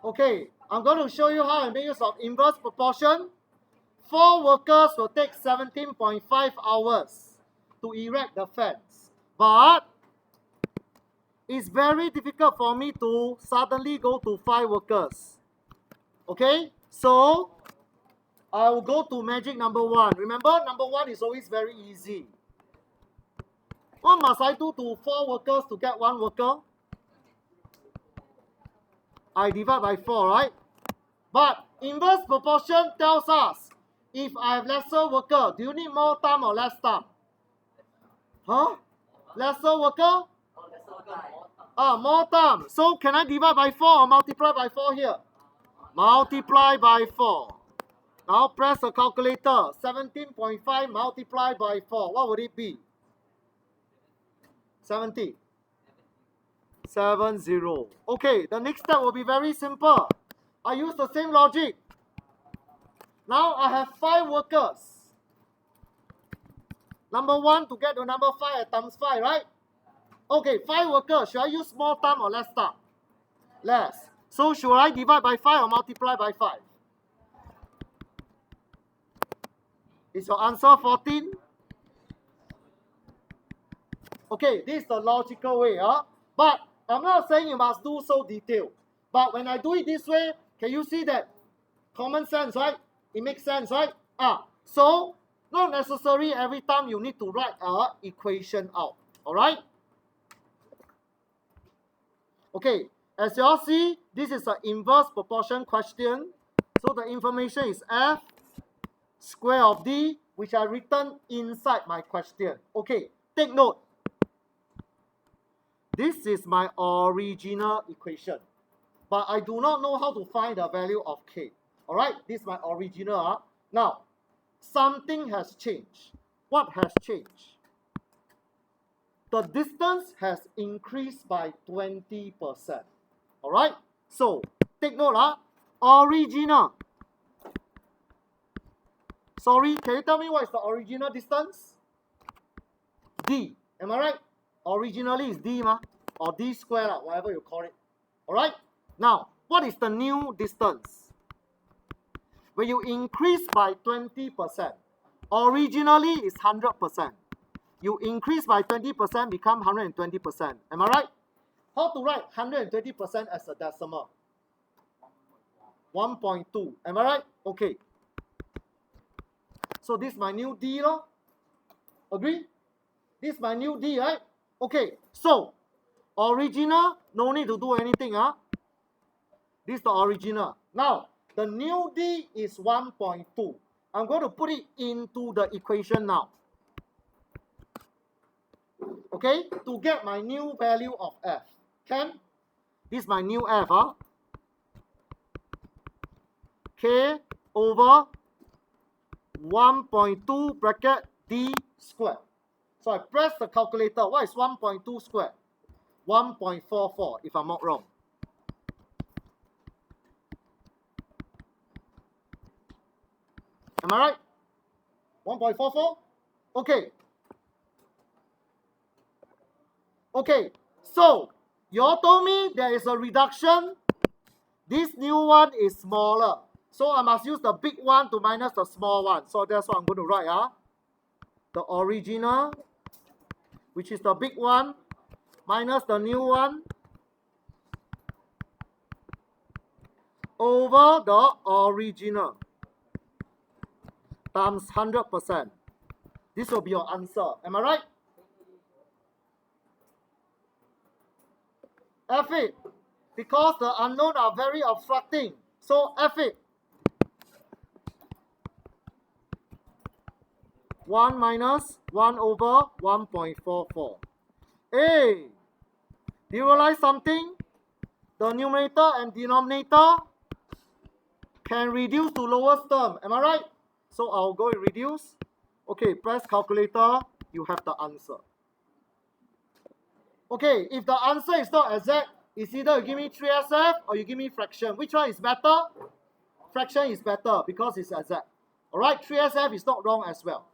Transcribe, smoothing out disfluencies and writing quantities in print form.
Okay, I'm going to show you how I make use of inverse proportion. 4 workers will take 17.5 hours to erect the fence. But it's very difficult for me to suddenly go to 5 workers. Okay, so I will go to magic number 1. Remember, number 1 is always very easy. What must I do to 4 workers to get 1 worker? I divide by 4, right? But inverse proportion tells us, if I have lesser worker, do you need more time or less time? Huh? Lesser worker? More time. So can I divide by 4 or multiply by 4 here? Multiply by 4. Now press the calculator. 17.5 multiplied by 4. What would it be? 70. 70. Okay, the next step will be very simple. I use the same logic. Now I have 5 workers. Number 1 to get the number 5 I times 5, right? Okay, 5 workers. Should I use more time or less time? Less. So should I divide by 5 or multiply by 5? Is your answer 14? Okay, this is the logical way. But I'm not saying you must do so detailed. But when I do it this way, can you see that? Common sense, right? It makes sense, right? So not necessary every time you need to write an equation out. Alright? Okay, as you all see, this is an inverse proportion question. So the information is F square of D, which I written inside my question. Okay, take note. This is my original equation. But I do not know how to find the value of K. Alright, this is my original. Now, something has changed. What has changed? The distance has increased by 20%. Alright, so take note. Original. Sorry, can you tell me what is the original distance? D. Am I right? Originally is D, or D squared, whatever you call it. Alright? Now, what is the new distance? When you increase by 20%, originally is 100%. You increase by 20%, become 120%. Am I right? How to write 120% as a decimal? 1.2. Am I right? Okay. So this is my new D, Agree? This is my new D, right? Okay, so original, no need to do anything. This is the original. Now, the new D is 1.2. I'm going to put it into the equation now. Okay, to get my new value of F. Can? This is my new F. K over 1.2 bracket D squared. So I press the calculator. What is 1.2 squared? 1.44 if I'm not wrong. Am I right? 1.44? Okay. Okay, so you all told me there is a reduction. This new one is smaller. So I must use the big one to minus the small one. So that's what I'm going to write. The original, which is the big one, minus the new one, over the original, times 100%. This will be your answer. Am I right? F it. Because the unknown are very obstructing. So F it. 1 minus 1 over 1.44. Hey, do you realize something? The numerator and denominator can reduce to lowest term. Am I right? So I'll go and reduce. Okay, press calculator. You have the answer. Okay, if the answer is not exact, it's either you give me 3SF or you give me fraction. Which one is better? Fraction is better because it's exact. Alright, 3SF is not wrong as well.